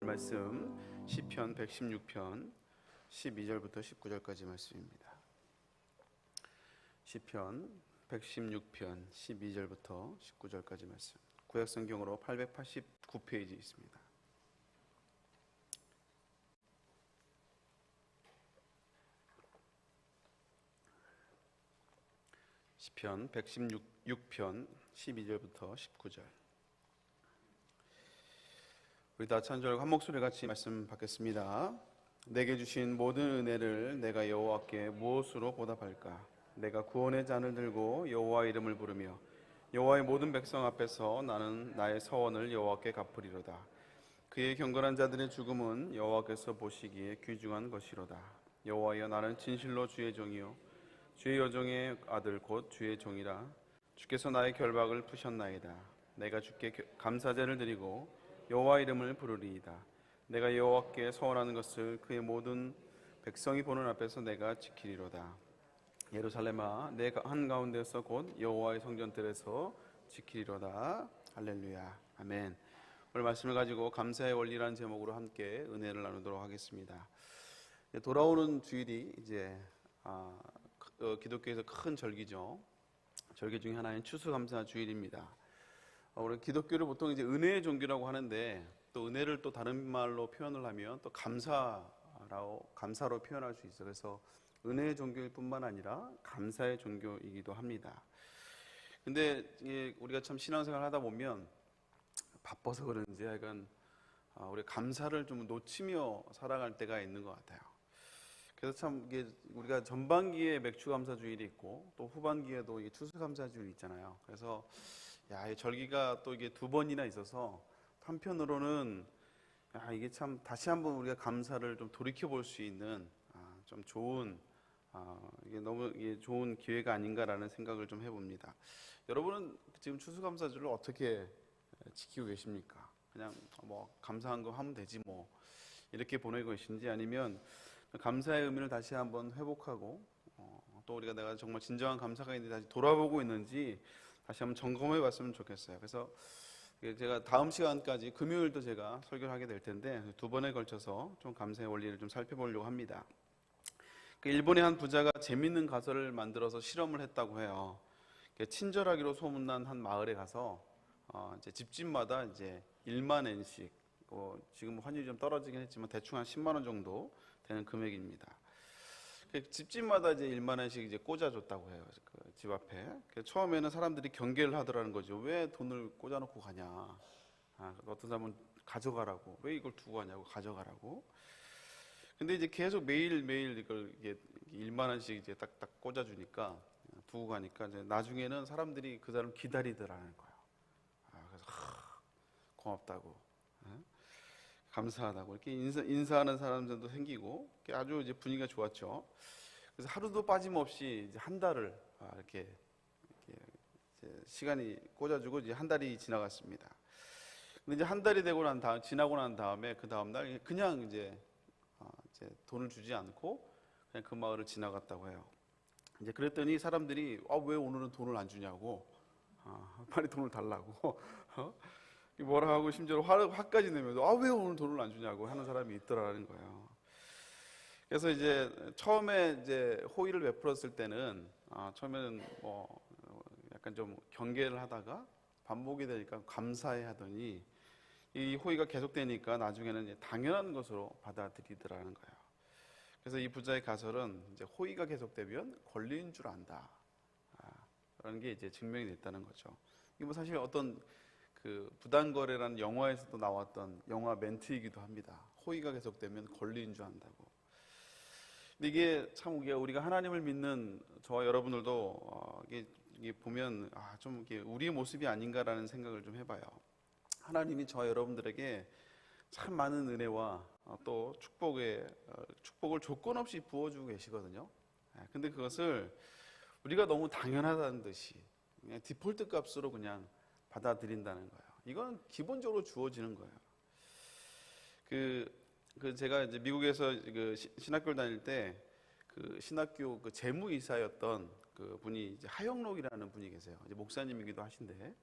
말씀 시편 116편 12절부터 19절까지 말씀입니다. 시편 116편 12절부터 19절까지 말씀. 구약 성경으로 889페이지 있습니다. 시편 116편 12절부터 19절. 우리 다 찬절 한 목소리 같이 말씀 받겠습니다. 내게 주신 모든 은혜를 내가 여호와께 무엇으로 보답할까? 내가 구원의 잔을 들고 여호와 이름을 부르며 여호와의 모든 백성 앞에서 나는 나의 서원을 여호와께 갚으리로다. 그의 경건한 자들의 죽음은 여호와께서 보시기에 귀중한 것이로다. 여호와여, 나는 진실로 주의 종이요 주의 여종의 아들 곧 주의 종이라. 주께서 나의 결박을 푸셨나이다. 내가 주께 감사제를 드리고 여호와 이름을 부르리이다. 내가 여호와께 서원하는 것을 그의 모든 백성이 보는 앞에서 내가 지키리로다. 예루살렘아, 내 한가운데서 곧 여호와의 성전들에서 지키리로다. 할렐루야. 아멘. 오늘 말씀을 가지고 감사의 원리라는 제목으로 함께 은혜를 나누도록 하겠습니다. 돌아오는 주일이 이제 기독교에서 큰 절기죠. 절기 중에 하나인 추수감사 주일입니다. 우리 기독교를 보통 이제 은혜의 종교라고 하는데, 또 은혜를 또 다른 말로 표현을 하면 또 감사로 표현할 수 있어요. 그래서 은혜의 종교일 뿐만 아니라 감사의 종교이기도 합니다. 근데 우리가 참 신앙생활 하다 보면 바빠서 그런지 약간 우리가 감사를 좀 놓치며 살아갈 때가 있는 것 같아요. 그래서 참 이게 우리가 전반기에 맥주감사 주일이 있고 또 후반기에도 이게 추수감사 주일이 있잖아요. 그래서 이 절기가 또 이게 두 번이나 있어서 한편으로는 이게 참 다시 한번 우리가 감사를 좀 돌이켜 볼 수 있는 좀 좋은 이게 너무 좋은 기회가 아닌가라는 생각을 좀 해봅니다. 여러분은 지금 추수감사주를 어떻게 지키고 계십니까? 그냥 뭐 감사한 거 하면 되지 뭐 이렇게 보내고 계신지, 아니면 감사의 의미를 다시 한번 회복하고 또 우리가 내가 정말 진정한 감사가 있는지 다시 돌아보고 있는지 다시 한번 점검해 봤으면 좋겠어요. 그래서 제가 다음 시간까지 금요일도 제가 설교를 하게 될 텐데 두 번에 걸쳐서 좀 감사의 원리를 좀 살펴보려고 합니다. 일본의 한 부자가 재밌는 가설을 만들어서 실험을 했다고 해요. 친절하기로 소문난 한 마을에 가서 이제 집집마다 이제 1만 엔씩, 지금 환율이 좀 떨어지긴 했지만 대충 한 10만 원 정도 되는 금액입니다. 집집마다 이제 1만 원씩 이제 꽂아줬다고 해요. 그 집 앞에. 처음에는 사람들이 경계를 하더라는 거죠. 왜 돈을 꽂아놓고 가냐. 어떤 사람은 가져가라고. 왜 이걸 두고 가냐고, 가져가라고. 근데 이제 계속 매일매일 이걸 1만 원씩 이제 딱딱 꽂아주니까, 두고 가니까 이제 나중에는 사람들이 그 사람 기다리더라는 거예요. 그래서 고맙다고, 감사하다고 이렇게 인사하는 사람들도 생기고 아주 이제 분위기가 좋았죠. 그래서 하루도 빠짐없이 이제 한 달을 이렇게 이제 시간이 꽂아주고 이제 한 달이 지나갔습니다. 근데 이제 한 달이 되고 지나고 난 다음에 그 다음 날 그냥 이제 돈을 주지 않고 그냥 그 마을을 지나갔다고 해요. 이제 그랬더니 사람들이 왜 오늘은 돈을 안 주냐고, 빨리 돈을 달라고 뭐라 하고 심지어 화까지 내면서 왜 오늘 돈을 안 주냐고 하는 사람이 있더라는 거예요. 그래서 이제 처음에 이제 호의를 베풀었을 때는 처음에는 뭐 약간 좀 경계를 하다가 반복이 되니까 감사해 하더니 이 호의가 계속되니까 나중에는 이제 당연한 것으로 받아들이더라는 거예요. 그래서 이 부자의 가설은 이제 호의가 계속되면 권리인 줄 안다, 라는 게 이제 증명이 됐다는 거죠. 이게 뭐 사실 어떤 그 부당거래라는 영화에서도 나왔던 영화 멘트이기도 합니다. 호의가 계속되면 권리인 줄 안다고. 근데 이게 참 우리가 하나님을 믿는 저와 여러분들도 이게 보면 좀 이게 우리의 모습이 아닌가라는 생각을 좀 해봐요. 하나님이 저와 여러분들에게 참 많은 은혜와 또 축복을 조건 없이 부어주고 계시거든요. 근데 그것을 우리가 너무 당연하다는 듯이 그냥 디폴트 값으로 그냥 받아들인다는 거예요. 이건 기본적으로 주어지는 거예요. 제가 이제 미국에서 그 신학교를 다닐 때 그 신학교 그 재무이사였던 그 분이 이제 하영록이라는 분이 계세요. 이제 목사님이기도 하신데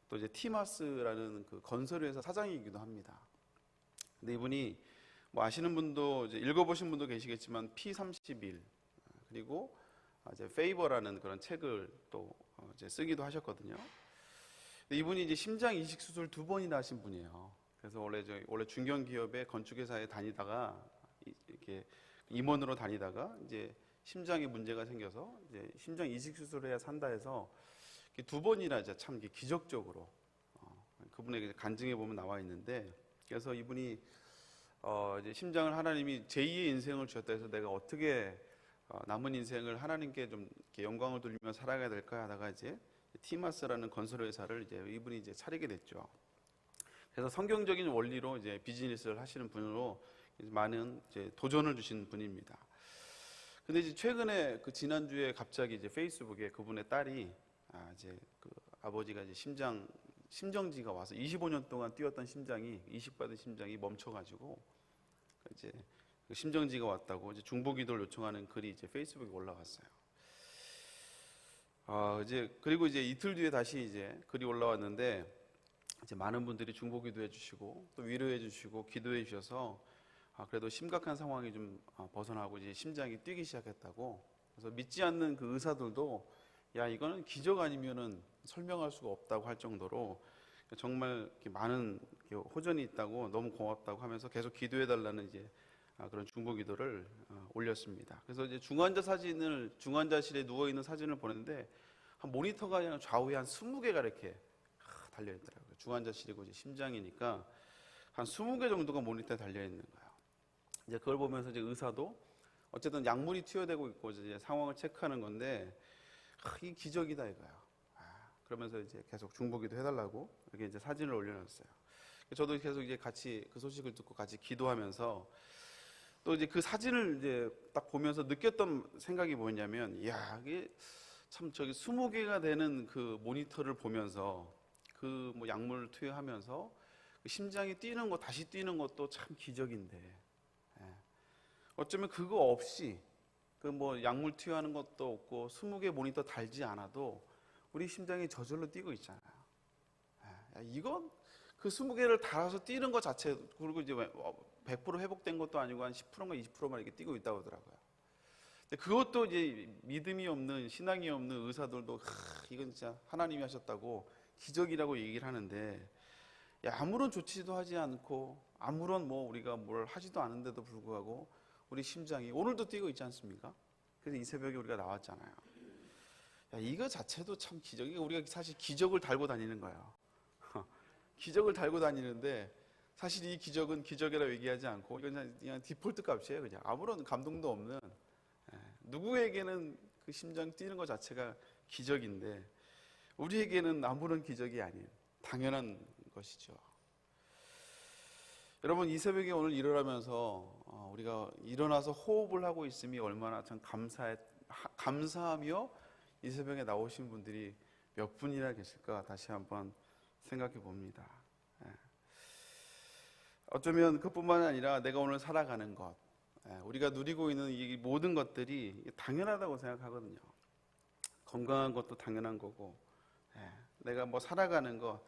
또 이제 티마스라는 그 건설회사 사장이기도 합니다. 근데 근데 이분이 뭐 아시는 분도 이제 읽어보신 분도 계시겠지만 P31 그리고 이제 페이버라는 그런 책을 또 이제 쓰기도 하셨거든요. 근데 이분이 이제 심장 이식 수술 2번이나 하신 분이에요. 그래서 원래 중견기업의 건축회사에 다니다가 이렇게 임원으로 다니다가 이제 심장에 문제가 생겨서 이제 심장 이식 수술을 해야 산다 해서 2번이나 이제 참 기적적으로 그분에게 간증해 보면 나와 있는데, 그래서 이분이 이제 심장을 하나님이 제2의 인생을 주셨다 해서 내가 어떻게 남은 인생을 하나님께 좀 이렇게 영광을 돌리며 살아가야 될까 하다가 이제 티마스라는 건설회사를 이제 이분이 이제 차리게 됐죠. 그래서 성경적인 원리로 이제 비즈니스를 하시는 분으로 많은 이제 도전을 주신 분입니다. 근데 이제 최근에 그 지난주에 갑자기 이제 페이스북에 그분의 딸이 이제 그 아버지가 이제 심정지가 와서 25년 동안 뛰었던 심장이 이식받은 심장이 멈춰가지고 이제 그 심정지가 왔다고 이제 중보기도를 요청하는 글이 이제 페이스북에 올라왔어요. 그리고 이제 이틀 뒤에 다시 이제 글이 올라왔는데 이제 많은 분들이 중보기도해 주시고 또 위로해 주시고 기도해 주셔서 그래도 심각한 상황이 좀 벗어나고 이제 심장이 뛰기 시작했다고. 그래서 믿지 않는 그 의사들도 야 이거는 기적 아니면은 설명할 수가 없다고 할 정도로 정말 많은 호전이 있다고 너무 고맙다고 하면서 계속 기도해 달라는 이제 그런 중보기도를 올렸습니다. 그래서 이제 중환자실에 누워 있는 사진을 보냈는데 한 모니터가 그냥 좌우에 한 20개가 이렇게 달려 있더라고요. 중환자실이고 이제 심장이니까 한 20개 정도가 모니터에 달려 있는 거예요. 이제 그걸 보면서 이제 의사도 어쨌든 약물이 투여되고 있고 이제 상황을 체크하는 건데 이 기적이다 이거야. 그러면서 이제 계속 중보기도 해달라고 이렇게 이제 사진을 올려놨어요. 저도 계속 이제 같이 그 소식을 듣고 같이 기도하면서 또 이제 그 사진을 이제 딱 보면서 느꼈던 생각이 뭐였냐면, 야 이게 참 저기 20개가 되는 그 모니터를 보면서 그 뭐 약물 투여하면서 그 심장이 뛰는 거 다시 뛰는 것도 참 기적인데, 어쩌면 그거 없이 그 뭐 약물 투여하는 것도 없고 20개 모니터 달지 않아도 우리 심장이 저절로 뛰고 있잖아요. 이건 그 20개를 달아서 뛰는 것 자체, 그리고 이제 100% 회복된 것도 아니고 한 10%만 20%만 이렇게 뛰고 있다고 하더라고요. 근데 그것도 이제 믿음이 없는, 신앙이 없는 의사들도 이건 진짜 하나님이 하셨다고 기적이라고 얘기를 하는데, 아무런 조치도 하지 않고 아무런 뭐 우리가 뭘 하지도 않은데도 불구하고 우리 심장이 오늘도 뛰고 있지 않습니까? 그래서 이 새벽에 우리가 나왔잖아요. 이거 자체도 참 기적이고, 우리가 사실 기적을 달고 다니는 거예요. 기적을 달고 다니는데 사실 이 기적은 기적이라고 얘기하지 않고 이건 그냥 디폴트 값이에요. 그냥 아무런 감동도 없는, 누구에게는 그 심장 뛰는 것 자체가 기적인데 우리에게는 아무런 기적이 아닌 당연한 것이죠. 여러분, 이 새벽에 오늘 일어나면서 우리가 일어나서 호흡을 하고 있음이 얼마나 참 감사하며 이 새벽에 나오신 분들이 몇 분이나 계실까 다시 한번 생각해 봅니다. 어쩌면 그뿐만 아니라 내가 오늘 살아가는 것, 우리가 누리고 있는 이 모든 것들이 당연하다고 생각하거든요. 건강한 것도 당연한 거고, 내가 뭐 살아가는 것,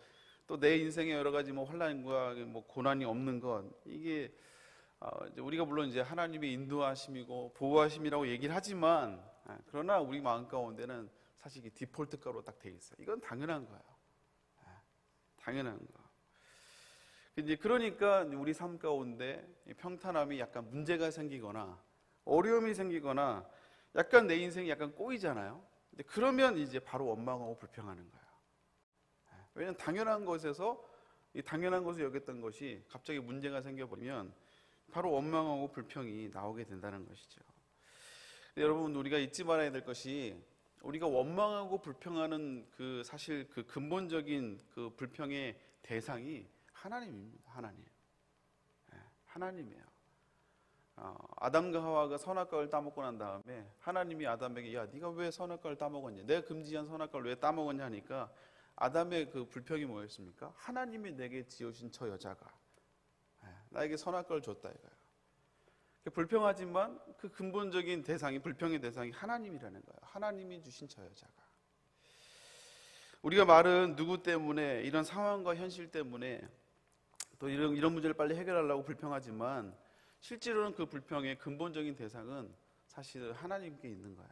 또 내 인생에 여러 가지 뭐 환난과 뭐 고난이 없는 것, 이게 우리가 물론 이제 하나님의 인도하심이고 보호하심이라고 얘기를 하지만, 그러나 우리 마음 가운데는 사실 이게 디폴트가로 딱 돼 있어요. 이건 당연한 거예요. 당연한 거. 이제 그러니까 우리 삶 가운데 평탄함이 약간 문제가 생기거나 어려움이 생기거나 약간 내 인생이 약간 꼬이잖아요. 근데 그러면 이제 바로 원망하고 불평하는 거예요. 왜냐하면 당연한 것에서 이 당연한 것을 여겼던 것이 갑자기 문제가 생겨버리면 바로 원망하고 불평이 나오게 된다는 것이죠. 여러분, 우리가 잊지 말아야 될 것이, 우리가 원망하고 불평하는 그 사실 그 근본적인 그 불평의 대상이 하나님입니다. 하나님이에요. 아담과 하와가 선악과를 따먹고 난 다음에 하나님이 아담에게, 야 네가 왜 선악과를 따먹었냐, 내가 금지한 선악과를 왜 따먹었냐 하니까 아담의 그 불평이 뭐였습니까? 하나님이 내게 지으신 저 여자가 나에게 선악과를 줬다 이거예요. 불평하지만 그 근본적인 대상이, 불평의 대상이 하나님이라는 거예요. 하나님이 주신 저 여자가. 우리가 말은 누구 때문에, 이런 상황과 현실 때문에 또 이런 문제를 빨리 해결하려고 불평하지만 실제로는 그 불평의 근본적인 대상은 사실 하나님께 있는 거예요.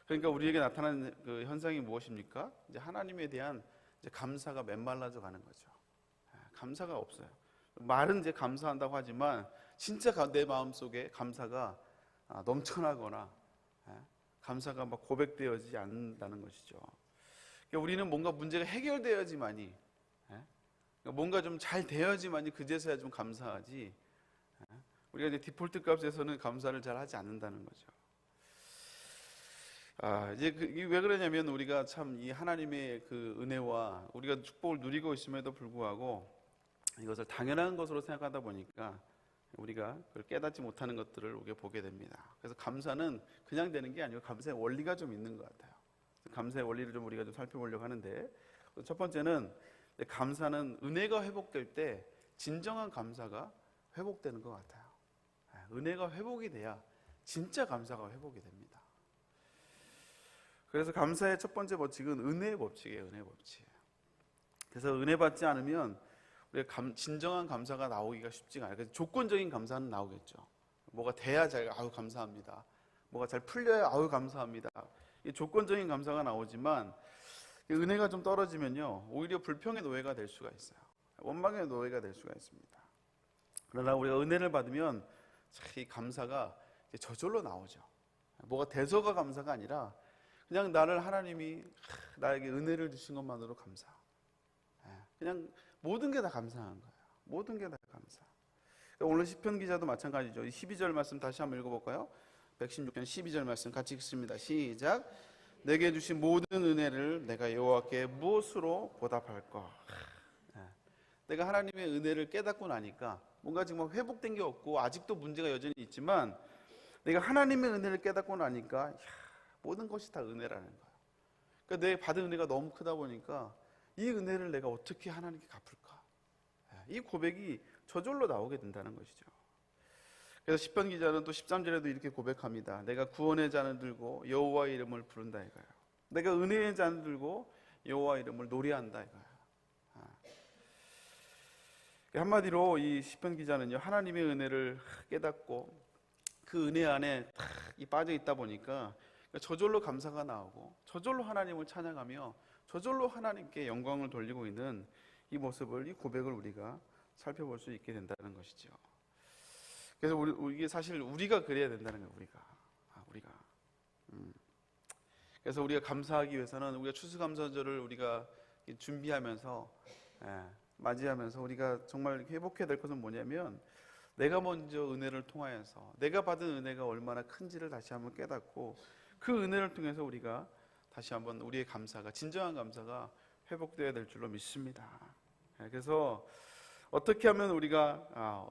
그러니까 우리에게 나타나는 그 현상이 무엇입니까? 이제 하나님에 대한 이제 감사가 메말라져 가는 거죠. 감사가 없어요. 말은 이제 감사한다고 하지만 진짜 내 마음속에 감사가 넘쳐나거나 감사가 막 고백되어지지 않는다는 것이죠. 그러니까 우리는 뭔가 문제가 해결되어야지만이, 뭔가 좀 잘 되어야지만이 그제서야 좀 감사하지, 우리가 이제 디폴트 값에서는 감사를 잘 하지 않는다는 거죠. 이제 이게 왜 그러냐면 우리가 참 이 하나님의 그 은혜와 우리가 축복을 누리고 있음에도 불구하고 이것을 당연한 것으로 생각하다 보니까 우리가 그걸 깨닫지 못하는 것들을 우리가 보게 됩니다. 그래서 감사는 그냥 되는 게 아니고 감사의 원리가 좀 있는 것 같아요. 감사의 원리를 좀 우리가 좀 살펴보려고 하는데, 첫 번째는 감사는 은혜가 회복될 때 진정한 감사가 회복되는 것 같아요. 은혜가 회복이 돼야 진짜 감사가 회복이 됩니다. 그래서 감사의 첫 번째 법칙은 은혜의 법칙이에요. 은혜의 법칙. 그래서 은혜 받지 않으면 우리가 진정한 감사가 나오기가 쉽지가 않아요. 그래서 조건적인 감사는 나오겠죠. 뭐가 돼야 잘 아우 감사합니다. 뭐가 잘 풀려야 아우 감사합니다. 이 조건적인 감사가 나오지만 은혜가 좀 떨어지면요 오히려 불평의 노예가 될 수가 있어요. 원망의 노예가 될 수가 있습니다. 그러나 우리가 은혜를 받으면 이 감사가 저절로 나오죠. 뭐가 돼서가 감사가 아니라 그냥 나를 하나님이 나에게 은혜를 주신 것만으로 감사. 그냥 모든 게 다 감사한 거예요. 모든 게 다 감사. 오늘 시편 기자도 마찬가지죠. 12절 말씀 다시 한번 읽어볼까요? 116편 12절 말씀 같이 읽습니다. 시작. 내게 주신 모든 은혜를 내가 여호와께 무엇으로 보답할까? 내가 하나님의 은혜를 깨닫고 나니까 뭔가 지금 회복된 게 없고 아직도 문제가 여전히 있지만 내가 하나님의 은혜를 깨닫고 나니까 모든 것이 다 은혜라는 거예요. 그러니까 내 받은 은혜가 너무 크다 보니까 이 은혜를 내가 어떻게 하나님께 갚을까? 이 고백이 저절로 나오게 된다는 것이죠. 그래서 시편 기자는 또 13절에도 이렇게 고백합니다. 내가 구원의 잔을 들고 여호와의 이름을 부른다 이거예요. 내가 은혜의 잔을 들고 여호와의 이름을 노래한다 이거예요. 한마디로 이 시편 기자는요 하나님의 은혜를 깨닫고 그 은혜 안에 빠져 있다 보니까 저절로 감사가 나오고 저절로 하나님을 찬양하며 저절로 하나님께 영광을 돌리고 있는 이 모습을, 이 고백을 우리가 살펴볼 수 있게 된다는 것이죠. 그래서 이게 사실 우리가 그래야 된다는 거예요. 우리가. 그래서 우리가 감사하기 위해서는 우리가 추수감사절을 우리가 준비하면서 맞이하면서 우리가 정말 회복해야 될 것은 뭐냐면 내가 먼저 은혜를 통하여서 내가 받은 은혜가 얼마나 큰지를 다시 한번 깨닫고 그 은혜를 통해서 우리가 다시 한번 우리의 감사가, 진정한 감사가 회복되어야 될 줄로 믿습니다. 그래서 어떻게 하면 우리가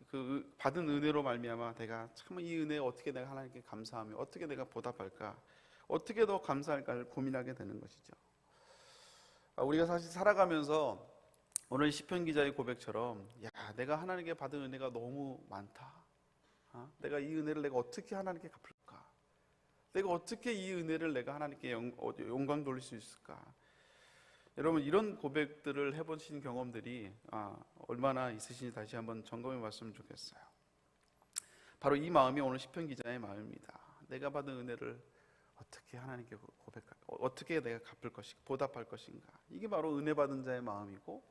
그 받은 은혜로 말미암아 내가 참 이 은혜에 어떻게 내가 하나님께 감사하며 어떻게 내가 보답할까, 어떻게 더 감사할까를 고민하게 되는 것이죠. 우리가 사실 살아가면서 오늘 시편 기자의 고백처럼 내가 하나님께 받은 은혜가 너무 많다. 내가 이 은혜를 내가 어떻게 하나님께 갚을까? 내가 어떻게 이 은혜를 내가 하나님께 영광 돌릴 수 있을까? 여러분 이런 고백들을 해보신 경험들이 얼마나 있으신지 다시 한번 점검해 봤으면 좋겠어요. 바로 이 마음이 오늘 시편 기자의 마음입니다. 내가 받은 은혜를 어떻게 하나님께 어떻게 내가 갚을 것인가, 보답할 것인가. 이게 바로 은혜 받은 자의 마음이고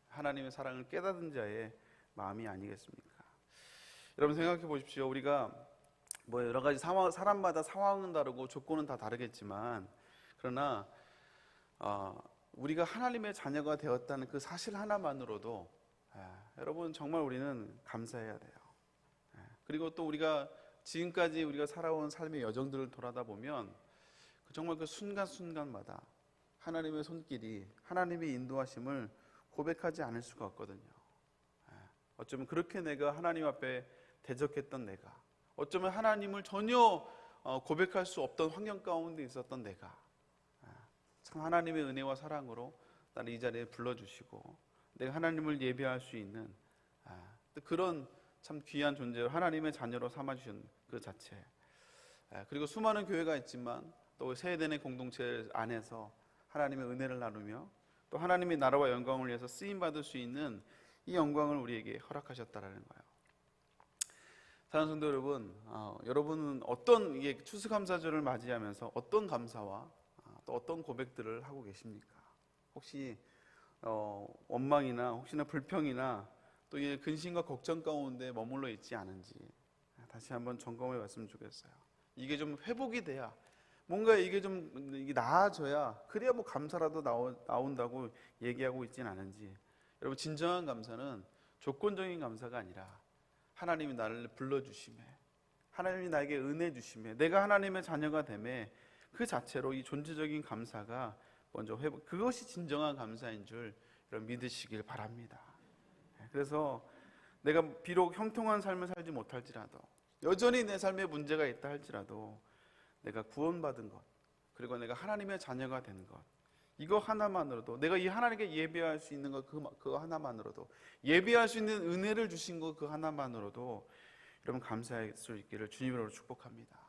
하나님의 사랑을 깨닫은 자의 마음이 아니겠습니까? 여러분 생각해 보십시오. 우리가 뭐 여러 가지 사람마다 상황은 다르고 조건은 다 다르겠지만 그러나 우리가 하나님의 자녀가 되었다는 그 사실 하나만으로도 여러분 정말 우리는 감사해야 돼요. 그리고 또 우리가 지금까지 우리가 살아온 삶의 여정들을 돌아다 보면 정말 그 순간순간마다 하나님의 손길이, 하나님의 인도하심을 고백하지 않을 수가 없거든요. 어쩌면 그렇게 내가 하나님 앞에 대적했던 내가, 어쩌면 하나님을 전혀 고백할 수 없던 환경 가운데 있었던 내가 참 하나님의 은혜와 사랑으로 나를 이 자리에 불러주시고 내가 하나님을 예배할 수 있는 그런 참 귀한 존재로 하나님의 자녀로 삼아주신 그 자체, 그리고 수많은 교회가 있지만 또 세대내 공동체 안에서 하나님의 은혜를 나누며 또 하나님의 나라와 영광을 위해서 쓰임받을 수 있는 이 영광을 우리에게 허락하셨다라는 거예요. 사랑하는 성도 여러분, 여러분은 어떤 추수감사절을 맞이하면서 어떤 감사와 또 어떤 고백들을 하고 계십니까? 혹시 원망이나 혹시나 불평이나 또 이 근심과 걱정 가운데 머물러 있지 않은지 다시 한번 점검해 봤으면 좋겠어요. 이게 좀 회복이 돼야, 뭔가 이게 좀 이게 나아져야, 그래야 뭐 감사라도 나온다고 얘기하고 있진 않은지. 여러분, 진정한 감사는 조건적인 감사가 아니라 하나님이 나를 불러주심에, 하나님이 나에게 은혜 주심에, 내가 하나님의 자녀가 됨에 그 자체로 이 존재적인 감사가 먼저 회복, 그것이 진정한 감사인 줄 여러분 믿으시길 바랍니다. 그래서 내가 비록 형통한 삶을 살지 못할지라도, 여전히 내 삶에 문제가 있다 할지라도, 내가 구원받은 것, 그리고 내가 하나님의 자녀가 된 것, 이거 하나만으로도, 내가 이 하나님께 예배할 수 있는 것, 그거 하나만으로도, 예배할 수 있는 은혜를 주신 것, 그 하나만으로도 여러분 감사할 수 있기를 주님으로 축복합니다.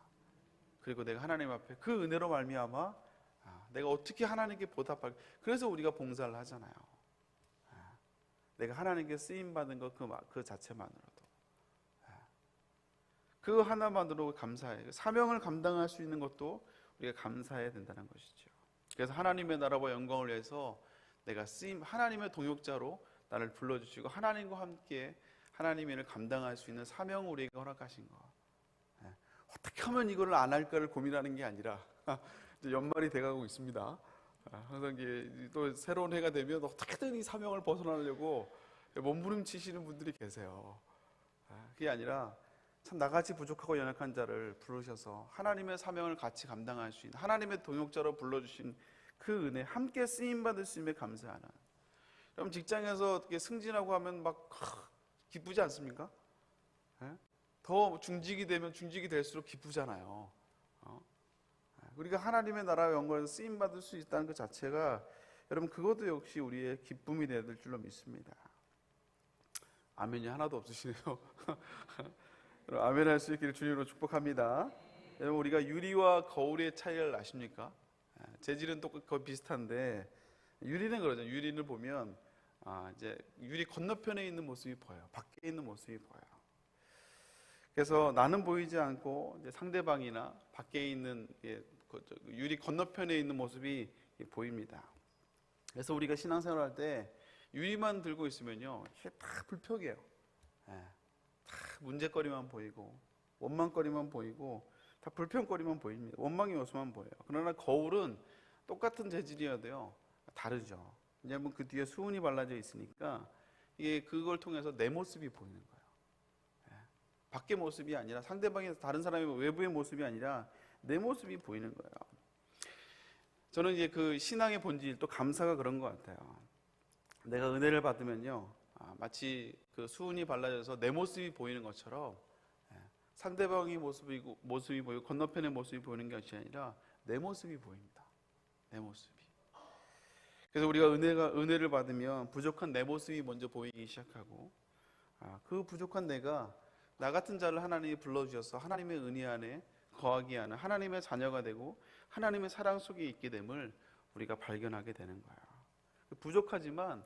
그리고 내가 하나님 앞에 그 은혜로 말미암아 내가 어떻게 하나님께 보답할까. 그래서 우리가 봉사를 하잖아요. 내가 하나님께 쓰임받은 것, 그 자체만으로도, 그 하나만으로 감사해. 사명을 감당할 수 있는 것도 우리가 감사해야 된다는 것이죠. 그래서 하나님의 나라와 영광을 위해서 내가 하나님의 동역자로 나를 불러주시고 하나님과 함께 하나님의 일을 감당할 수 있는 사명을 우리에게 허락하신 것. 어떻게 하면 이걸 안 할까를 고민하는 게 아니라 이제 연말이 돼가고 있습니다. 항상 또 새로운 해가 되면 어떻게든 이 사명을 벗어나려고 몸부림치시는 분들이 계세요. 그게 아니라 참 나같이 부족하고 연약한 자를 부르셔서 하나님의 사명을 같이 감당할 수 있는, 하나님의 동역자로 불러주신 그 은혜, 함께 쓰임받을 수 있음에 감사하는. 여러분, 직장에서 어떻게 승진하고 하면 막 기쁘지 않습니까? 더 중직이 되면 중직이 될수록 기쁘잖아요. 우리가 하나님의 나라와 영광에서 쓰임받을 수 있다는 것 자체가, 여러분, 그것도 역시 우리의 기쁨이 되어야 될 줄로 믿습니다. 아멘이 하나도 없으시네요. 아멘 할 수 있기를 주님으로 축복합니다. 여러분, 우리가 유리와 거울의 차이를 아십니까? 재질은 거의 비슷한데, 유리는 그러죠. 유리를 보면 이제 유리 건너편에 있는 모습이 보여요. 밖에 있는 모습이 보여요. 그래서 나는 보이지 않고 이제 상대방이나 밖에 있는 유리 건너편에 있는 모습이 보입니다. 그래서 우리가 신앙생활할 때 유리만 들고 있으면요, 이게 다 불평이에요. 다 문제거리만 보이고 원망거리만 보이고 다 불평거리만 보입니다. 원망의 요소만 보여요. 그러나 거울은 똑같은 재질이어도요 다르죠. 왜냐하면 그 뒤에 수은이 발라져 있으니까 이게 그걸 통해서 내 모습이 보이는 거예요. 밖의 모습이 아니라, 상대방의 다른 사람의 외부의 모습이 아니라 내 모습이 보이는 거예요. 저는 이제 그 신앙의 본질, 또 감사가 그런 것 같아요. 내가 은혜를 받으면요, 마치 그 수은이 발라져서 내 모습이 보이는 것처럼 상대방의 모습이 보이고 건너편의 모습이 보이는 것이 아니라 내 모습이 보입니다. 내 모습이. 그래서 우리가 은혜를 받으면 부족한 내 모습이 먼저 보이기 시작하고, 그 부족한 내가, 나 같은 자를 하나님이 불러주셔서 하나님의 은혜 안에 거하게 하는 하나님의 자녀가 되고 하나님의 사랑 속에 있게 됨을 우리가 발견하게 되는 거예요. 부족하지만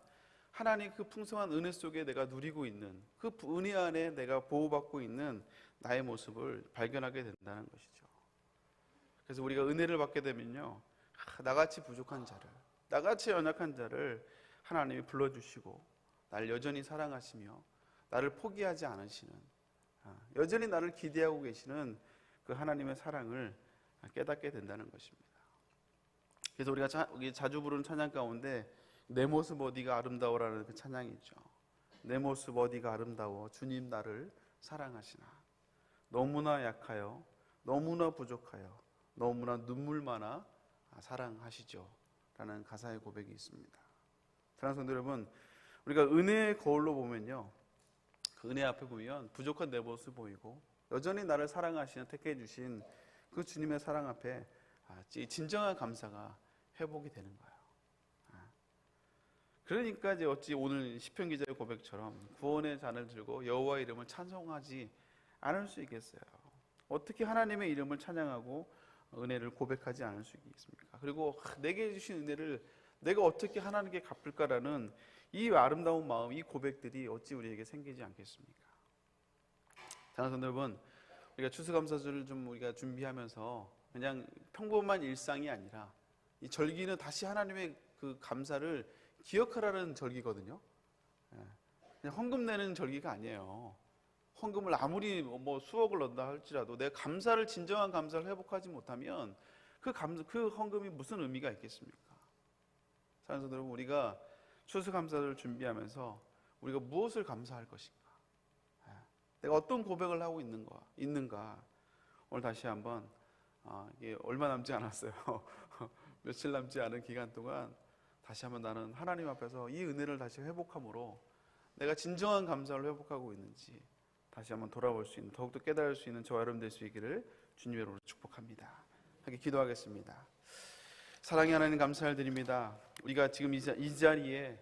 하나님 그 풍성한 은혜 속에 내가 누리고 있는, 그 은혜 안에 내가 보호받고 있는 나의 모습을 발견하게 된다는 것이죠. 그래서 우리가 은혜를 받게 되면요, 나같이 부족한 자를, 나같이 연약한 자를 하나님이 불러주시고 나를 여전히 사랑하시며 나를 포기하지 않으시는, 여전히 나를 기대하고 계시는 그 하나님의 사랑을 깨닫게 된다는 것입니다. 그래서 우리가 자주 부르는 찬양 가운데 내 모습 어디가 아름다워라는 그 찬양이 있죠. 내 모습 어디가 아름다워 주님 나를 사랑하시나. 너무나 약하여 너무나 부족하여 너무나 눈물 많아 사랑하시죠 라는 가사의 고백이 있습니다. 사랑하는 성도 여러분, 우리가 은혜의 거울로 보면요, 그 은혜 앞에 보면 부족한 내 모습 보이고 여전히 나를 사랑하시는, 택해 주신 그 주님의 사랑 앞에 진정한 감사가 회복이 되는 거예요. 그러니까 이제 어찌 오늘 시편 기자의 고백처럼 구원의 잔을 들고 여호와의 이름을 찬송하지 않을 수 있겠어요. 어떻게 하나님의 이름을 찬양하고 은혜를 고백하지 않을 수 있겠습니까? 그리고 내게 주신 은혜를 내가 어떻게 하나님께 갚을까라는 이 아름다운 마음, 이 고백들이 어찌 우리에게 생기지 않겠습니까? 사랑하는 여러분, 우리가 추수감사절을 좀 우리가 준비하면서 그냥 평범한 일상이 아니라 이 절기는 다시 하나님의 그 감사를 기억하라는 절기거든요. 그냥 헌금 내는 절기가 아니에요. 헌금을 아무리 뭐 수억을 넣는다 할지라도 내 감사를, 진정한 감사를 회복하지 못하면 그 헌금이 무슨 의미가 있겠습니까? 사랑하는 여러분, 우리가 추수감사를 준비하면서 우리가 무엇을 감사할 것인가? 내가 어떤 고백을 하고 있는가? 오늘 다시 한번 이게 얼마 남지 않았어요. 며칠 남지 않은 기간 동안 다시 한번 나는 하나님 앞에서 이 은혜를 다시 회복함으로 내가 진정한 감사를 회복하고 있는지 다시 한번 돌아볼 수 있는, 더욱더 깨달을 수 있는 저와 여러분 될 수 있기를 주님의 이름으로 축복합니다. 함께 기도하겠습니다. 사랑의 하나님, 감사를 드립니다. 우리가 지금 이 자리에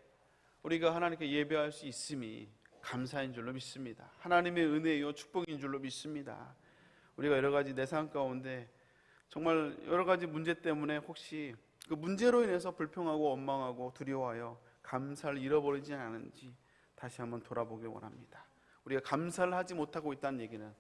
우리가 하나님께 예배할 수 있음이 감사인 줄로 믿습니다. 하나님의 은혜요 축복인 줄로 믿습니다. 우리가 여러 가지 내 삶 가운데 정말 여러 가지 문제 때문에 혹시 그 문제로 인해서 불평하고 원망하고 두려워하여 감사를 잃어버리지 않은지 다시 한번 돌아보길 원합니다. 우리가 감사를 하지 못하고 있다는 얘기는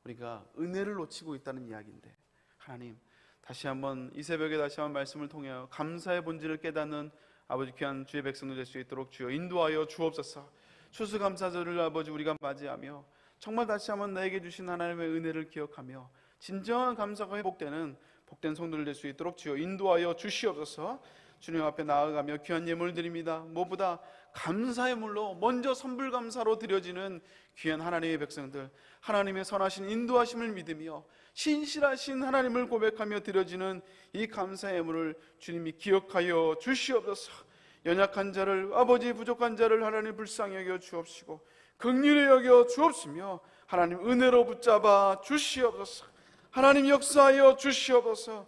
우리가 은혜를 놓치고 있다는 이야기인데, 하나님 다시 한번 이 새벽에 다시 한번 말씀을 통해 감사의 본질을 깨닫는 아버지 귀한 주의 백성들 될 수 있도록 주여 인도하여 주옵소서. 추수감사절을 아버지 우리가 맞이하며 정말 다시 한번 나에게 주신 하나님의 은혜를 기억하며 진정한 감사가 회복되는 복된 성도들 될 수 있도록 주여 인도하여 주시옵소서. 주님 앞에 나아가며 귀한 예물 드립니다. 무엇보다 감사의 물로 먼저 선불감사로 드려지는 귀한 하나님의 백성들, 하나님의 선하신 인도하심을 믿으며 신실하신 하나님을 고백하며 드려지는 이 감사의 예물을 주님이 기억하여 주시옵소서. 연약한 자를, 아버지 부족한 자를 하나님 불쌍히 여겨 주옵시고 긍휼히 여겨 주옵시며 하나님 은혜로 붙잡아 주시옵소서. 하나님 역사하여 주시옵소서.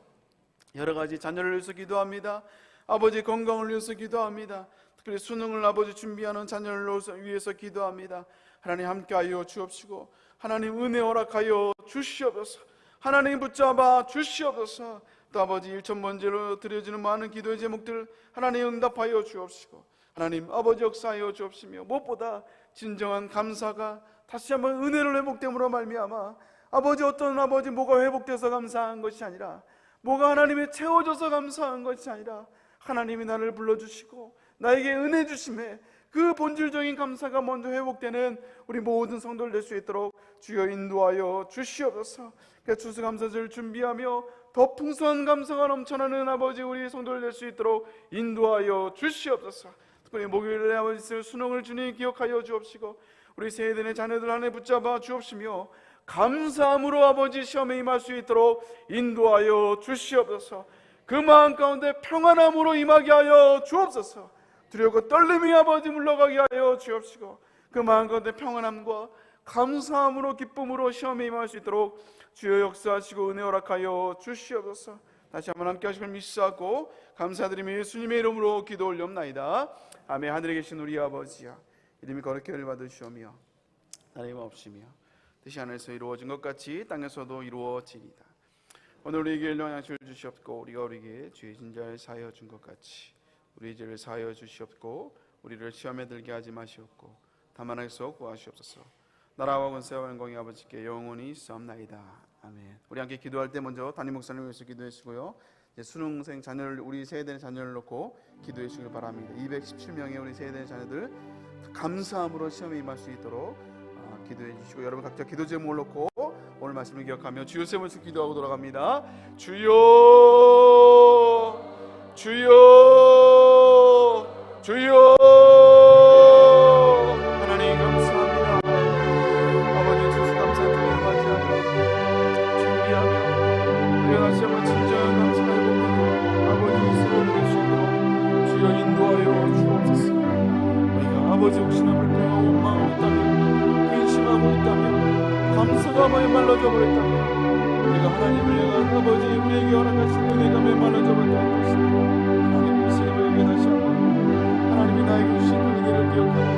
여러 가지 자녀를 위해서 기도합니다. 아버지 건강을 위해서 기도합니다. 특별히 수능을 아버지 준비하는 자녀를 위해서 기도합니다. 하나님 함께하여 주옵시고 하나님 은혜 허락하여 주시옵소서. 하나님 붙잡아 주시옵소서. 또 아버지 일천번제로 드려지는 많은 기도의 제목들 하나님 응답하여 주옵시고 하나님 아버지 역사하여 주옵시며 무엇보다 진정한 감사가 다시 한번 은혜를 회복됨으로 말미암아 아버지 어떤 아버지 뭐가 회복돼서 감사한 것이 아니라 뭐가 하나님이 채워져서 감사한 것이 아니라 하나님이 나를 불러주시고 나에게 은혜 주심에 그 본질적인 감사가 먼저 회복되는 우리 모든 성도들 될 수 있도록 주여 인도하여 주시옵소서. 추수감사절 준비하며 더 풍성한 감사가 넘쳐나는 아버지 우리 성도들 될 수 있도록 인도하여 주시옵소서. 특별히 목요일에 아버지 수능을 주님 기억하여 주옵시고 우리 세대의 자녀들 안에 붙잡아 주옵시며 감사함으로 아버지 시험에 임할 수 있도록 인도하여 주시옵소서. 그 마음 가운데 평안함으로 임하게 하여 주옵소서. 두려워 떨림이 아버지 물러가게 하여 주옵시고 그 마음 가운데 평안함과 감사함으로 기쁨으로 시험에 임할 수 있도록 주여 역사하시고 은혜 허락하여 주시옵소서. 다시 한번 함께 하시길 믿사하고 감사드리며 예수님의 이름으로 기도 올려옵나이다. 아멘. 하늘에 계신 우리 아버지야, 이름이 거룩히 받으시오며 나라의 없으며 뜻이 하늘에서 이루어진 것 같이 땅에서도 이루어지리다. 오늘 우리에게 일용할 양식을 주시옵고 우리가 우리에게 죄 진 자를 사하여 준 것 같이 우리 죄를 사하여 주시옵고 우리를 시험에 들게 하지 마시옵고 다만 악에서 구하시옵소서. 나라와 권세와 영광이 아버지께 영원히 있사옵나이다. 아멘. 우리 함께 기도할 때 먼저 담임 목사님을 위해서 기도해 주시고요. 수능생 자녀를, 우리 세대의 자녀를 놓고 기도해 주시길 바랍니다. 217명의 우리 세대의 자녀들 감사함으로 시험에 임할 수 있도록 기도해 주시고 여러분 각자 기도 제목을 놓고 오늘 말씀을 기억하며 주여 세 번씩 기도하고 돌아갑니다. 주여 주여 주여. 하나님 감사합니다. 아버지 추수감사절을 맞이하며 준비하며 우리가 다시 한번 진정한 감사를 회복하고 아버지 이스라엘 될 수 있도록 주여 인도하여 주옵소서. 우리가 아버지 혹시나 불평하고 원망하고 있다면 근심하고 있다면 감사가 메말라져 버렸다면 우리가 하나님을 향한 아버지 우리에게 허락하신 은혜가 메말라져 버렸다는 것입니다. 하나님 이 시간에 다시 한번 하나님이 나에게 주신 은혜를 기억하고